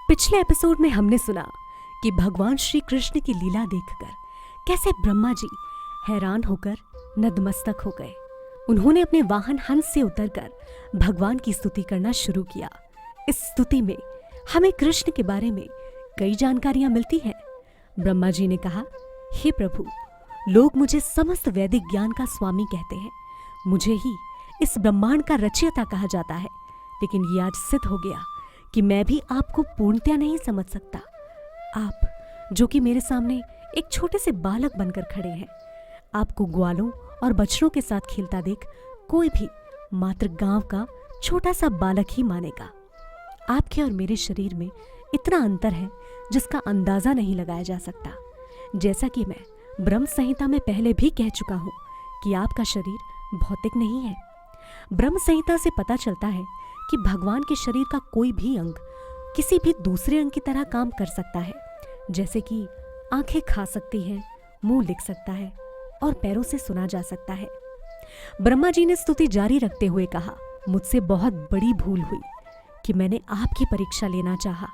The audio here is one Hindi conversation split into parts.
पिछले एपिसोड में हमने सुना कि भगवान श्री कृष्ण की लीला देखकर कैसे ब्रह्मा जी हैरान होकर नतमस्तक हो गए। उन्होंने अपने वाहन हंस से उतरकर भगवान की स्तुति करना शुरू किया। इस स्तुति में हमें कृष्ण के बारे में कई जानकारियां मिलती हैं। ब्रह्मा जी ने कहा, हे प्रभु, लोग मुझे समस्त वैदिक ज्ञान का स्वामी कहते हैं। मुझे ही इस ब्रह्मांड का रचयिता कहा जाता है, लेकिन ये आज सिद्ध हो गया कि मैं भी आपको पूर्णतया नहीं समझ सकता। आप जो कि मेरे सामने एक छोटे से बालक बनकर खड़े हैं, आपको ग्वालों और बछड़ों के साथ खेलता देख कोई भी मात्र गांव का छोटा सा बालक ही मानेगा। आपके और मेरे शरीर में इतना अंतर है जिसका अंदाजा नहीं लगाया जा सकता। जैसा कि मैं ब्रह्म संहिता में पहले भी कह चुका हूं कि आपका शरीर भौतिक नहीं है। ब्रह्म संहिता से पता चलता है कि भगवान के शरीर का कोई भी अंग किसी भी दूसरे अंग की तरह काम कर सकता है। जैसे कि आंखें खा सकती हैं, मुंह लिख सकता है और पैरों से सुना जा सकता है। ब्रह्मा जी ने स्तुति जारी रखते हुए कहा, मुझसे बहुत बड़ी भूल हुई कि मैंने आपकी परीक्षा लेना चाहा।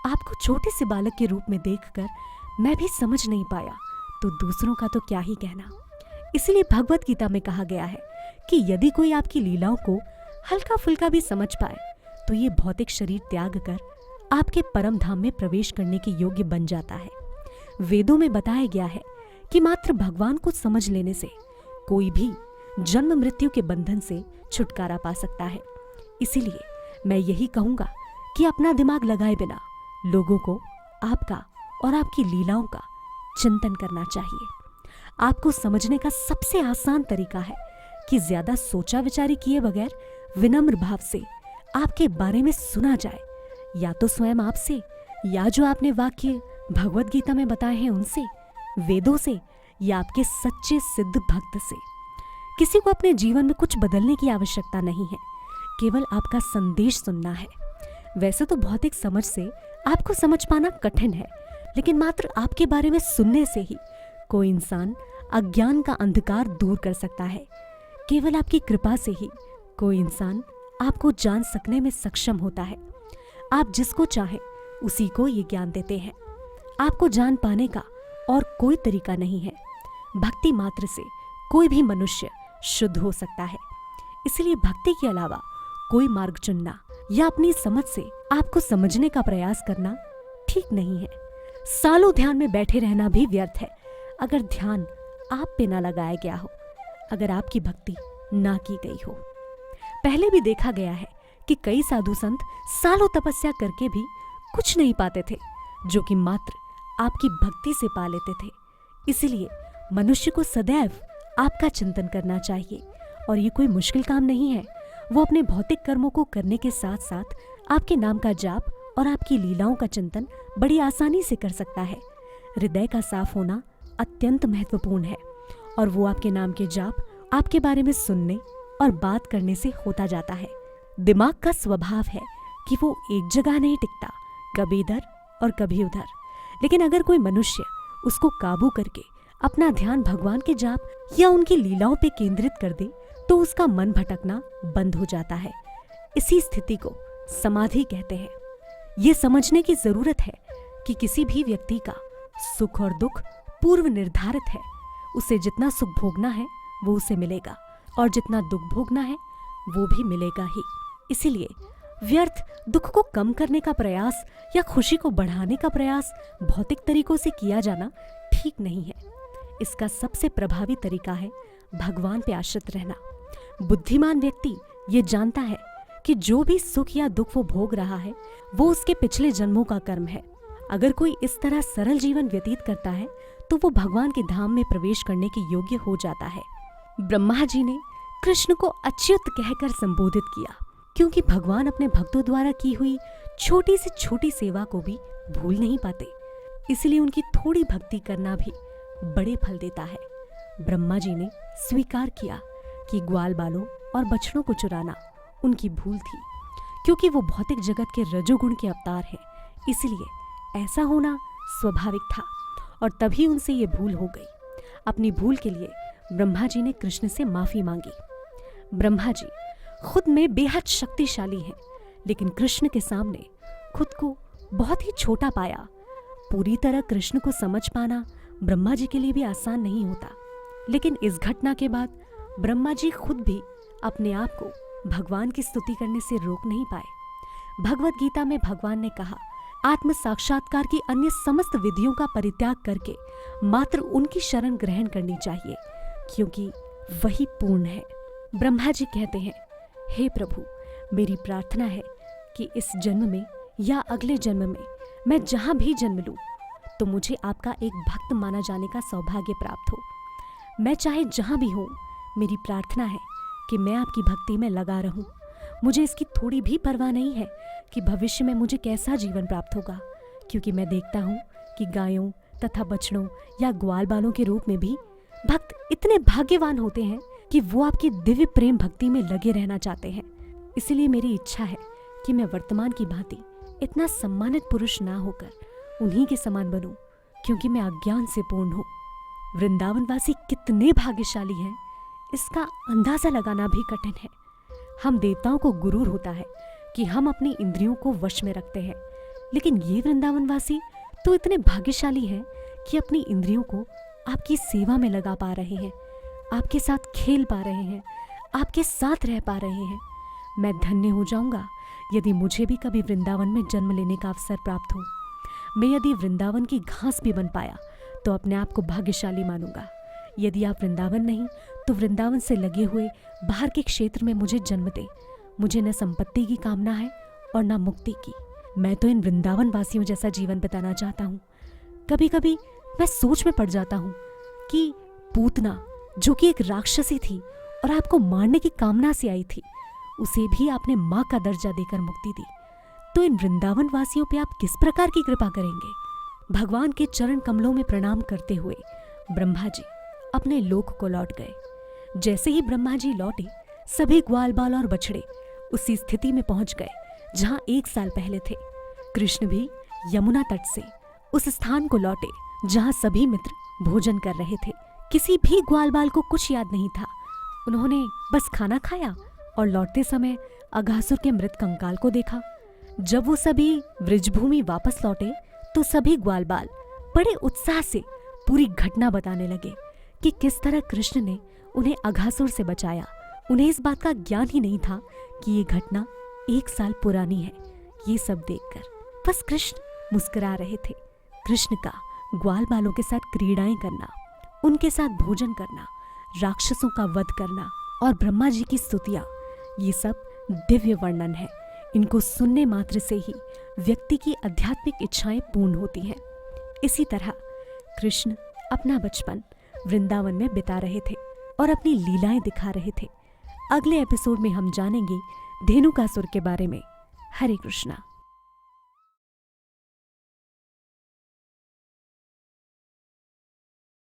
आपको छोटे से बालक के रूप में देखकर मैं भी समझ नहीं पाया, तो दूसरों का तो क्या ही कहना। इसलिए भगवत गीता में कहा गया है कि यदि कोई आपकी लीलाओं को हल्का फुल्का भी समझ पाए तो ये भौतिक शरीर त्याग कर आपके परम धाम में प्रवेश करने के योग्य बन जाता है। वेदों में बताया गया है कि मात्र भगवान को समझ लेने से कोई भी जन्म मृत्यु के बंधन से छुटकारा पा सकता है। इसीलिए मैं यही कहूंगा कि अपना दिमाग लगाए बिना लोगों को आपका और आपकी लीलाओं का चिंतन करना चाहिए। आपको समझने का सबसे आसान तरीका है कि ज्यादा सोचा विचारी किए बगैर विनम्र भाव से आपके बारे में सुना जाए, या तो स्वयं आपसे, या जो आपने वाक्य भगवत गीता में बताए हैं उनसे, वेदों से, या आपके सच्चे सिद्ध भक्त से। किसी को अपने जीवन में कुछ बदलने की आवश्यकता नहीं है, केवल आपका संदेश सुनना है। वैसे तो भौतिक समझ से आपको समझ पाना कठिन है, लेकिन मात्र आपके बारे में सुनने से ही कोई इंसान अज्ञान का अंधकार दूर कर सकता है। केवल आपकी कृपा से ही कोई इंसान आपको जान सकने में सक्षम होता है। आप जिसको चाहें उसी को ये ज्ञान देते हैं। आपको जान पाने का और कोई तरीका नहीं है। भक्ति मात्र से कोई भी मनुष्य शुद्ध हो सकता है। इसलिए भक्ति के अलावा कोई मार्ग चुनना या अपनी समझ से आपको समझने का प्रयास करना ठीक नहीं है। सालों ध्यान में बैठे रहना भी व्यर्थ है अगर ध्यान आप पे ना लगाया गया हो, अगर आपकी भक्ति ना की गई हो। पहले भी देखा गया है कि कई साधु संत सालों तपस्या करके भी कुछ नहीं पाते थे, जो कि मात्र आपकी भक्ति से पा लेते थे। इसलिए मनुष्य को सदैव आपका चिंतन करना चाहिए, और ये कोई मुश्किल काम नहीं है। वो अपने भौतिक कर्मों को करने के साथ साथ आपके नाम का जाप और आपकी लीलाओं का चिंतन बड़ी आसानी से कर सकता है। हृदय का साफ होना अत्यंत महत्वपूर्ण है, और वो आपके नाम के जाप आपके बारे में सुनने और बात करने से होता जाता है। दिमाग का स्वभाव है कि वो एक जगह नहीं टिकता, कभी इधर और कभी उधर। लेकिन अगर कोई मनुष्य उसको काबू करके अपना ध्यान भगवान के जाप या उनकी लीलाओं पे केंद्रित कर दे तो उसका मन भटकना बंद हो जाता है। इसी स्थिति को समाधि कहते हैं। ये समझने की जरूरत है कि किसी भी व्यक्ति का सुख और दुख पूर्व निर्धारित है। उसे जितना सुख भोगना है वो उसे मिलेगा, और जितना दुख भोगना है वो भी मिलेगा ही। इसीलिए व्यर्थ दुख को कम करने का प्रयास या खुशी को बढ़ाने का प्रयास भौतिक तरीकों से किया जाना ठीक नहीं है। इसका सबसे प्रभावी तरीका है भगवान पे आश्रित रहना। बुद्धिमान व्यक्ति ये जानता है कि जो भी सुख या दुख वो भोग रहा है वो उसके पिछले जन्मों का कर्म है। अगर कोई इस तरह सरल जीवन व्यतीत करता है तो वो भगवान के धाम में प्रवेश करने के योग्य हो जाता है। ब्रह्मा जी ने कृष्ण को अच्युत कहकर संबोधित किया, क्योंकि भगवान अपने भक्तों द्वारा की हुई छोटी से छोटी सेवा को भी भूल नहीं पाते। इसलिए उनकी थोड़ी भक्ति करना भी बड़े फल देता है। ब्रह्मा जी ने स्वीकार किया कि ग्वाल बालों और बछड़ों को चुराना उनकी भूल थी, क्योंकि वो भौतिक जगत के रजोगुण के अवतार हैं। इसलिए ऐसा होना स्वाभाविक था, और तभी उनसे ये भूल हो गई। अपनी भूल के लिए ब्रह्मा जी ने कृष्ण से माफी मांगी। ब्रह्मा जी खुद में बेहद शक्तिशाली हैं, लेकिन कृष्ण के सामने खुद को बहुत ही छोटा पाया। पूरी तरह कृष्ण को समझ पाना ब्रह्मा जी के लिए भी आसान नहीं होता, लेकिन इस घटना के बाद ब्रह्मा जी खुद भी अपने आप को भगवान की स्तुति करने से रोक नहीं पाए। भगवत गीता में भगवान ने कहा, आत्म साक्षात्कार की अन्य समस्त विधियों का परित्याग करके मात्र उनकी शरण ग्रहण करनी चाहिए, क्योंकि वही पूर्ण है। ब्रह्मा जी कहते हैं, हे प्रभु, मेरी प्रार्थना है कि इस जन्म में या अगले जन्म में मैं जहां भी जन्म लूं तो मुझे आपका एक भक्त माना जाने का सौभाग्य प्राप्त हो। मैं चाहे जहां भी हूं, मेरी प्रार्थना है कि मैं आपकी भक्ति में लगा रहूं। मुझे इसकी थोड़ी भी परवाह नहीं है कि भविष्य में मुझे कैसा जीवन प्राप्त होगा, क्योंकि मैं देखता हूं कि गायों तथा बछड़ों या ग्वाल बालों के रूप में भी भक्त इतने भाग्यवान होते हैं कि वो आपकी दिव्य प्रेम भक्ति में लगे रहना चाहते हैं। इसलिए मेरी इच्छा है कि मैं वर्तमान की भांति इतना सम्मानित पुरुष ना होकर उन्हीं के समान बनूं, क्योंकि मैं अज्ञान से पूर्ण हूं। वृंदावनवासी कितने भाग्यशाली हैं, इसका अंदाजा लगाना भी कठिन है। हम देवताओं को गुरूर होता है कि हम अपनी इंद्रियों को वश में रखते हैं, लेकिन ये वृंदावनवासी तो इतने भाग्यशाली हैं कि अपनी इंद्रियों को आपकी सेवा में लगा पा रहे हैं, आपके साथ खेल पा रहे हैं, आपके साथ रह पा रहे हैं। मैं धन्य हो जाऊंगा यदि मुझे भी कभी वृंदावन में जन्म लेने का अवसर प्राप्त हो। मैं यदि वृंदावन की घास भी बन पाया तो अपने आप को भाग्यशाली मानूंगा। यदि आप वृंदावन नहीं तो वृंदावन से लगे हुए बाहर के क्षेत्र में मुझे जन्म दे। मुझे न संपत्ति की कामना है और न मुक्ति की। मैं तो इन वृंदावन वासियों जैसा जीवन बिताना चाहता हूँ। कभी कभी मैं सोच में पड़ जाता हूँ कि पूतना, जो कि एक राक्षसी थी और आपको मारने की कामना से आई थी, उसे भी आपने माँ का दर्जा देकर मुक्ति दी, तो इन वृंदावन वासियों पे आप किस प्रकार की कृपा करेंगे? भगवान के चरण कमलों में प्रणाम करते हुए ब्रह्मा जी अपने लोक को लौट गए। जैसे ही ब्रह्मा जी लौटे, सभी ग्वाल बाल और बछड़े उसी स्थिति में पहुंच गए जहां 1 साल पहले थे। कृष्ण भी यमुना तट से उस स्थान को लौटे जहां सभी मित्र भोजन कर रहे थे। किसी भी ग्वाल बाल को कुछ याद नहीं था। उन्होंने बस खाना खाया और लौटते समय अघासुर के मृत कंकाल को देखा। जब वो सभी वृजभूमि वापस लौटे तो सभी ग्वाल बाल बड़े उत्साह से पूरी घटना बताने लगे कि किस तरह कृष्ण ने उन्हें अघासुर से बचाया। उन्हें इस बात का ज्ञान ही नहीं था कि ये घटना 1 साल पुरानी है। ये सब देखकर बस कृष्ण मुस्कुरा रहे थे। कृष्ण का ग्वाल बालों के साथ क्रीड़ाएं करना, उनके साथ भोजन करना, राक्षसों का वध करना और ब्रह्मा जी की स्तुतियां, ये सब दिव्य वर्णन है। इनको सुनने मात्र से ही व्यक्ति की आध्यात्मिक इच्छाएं पूर्ण होती हैं। इसी तरह कृष्ण अपना बचपन वृंदावन में बिता रहे थे और अपनी लीलाएं दिखा रहे थे। अगले एपिसोड में हम जानेंगे धेनुकासुर के बारे में। हरे कृष्णा।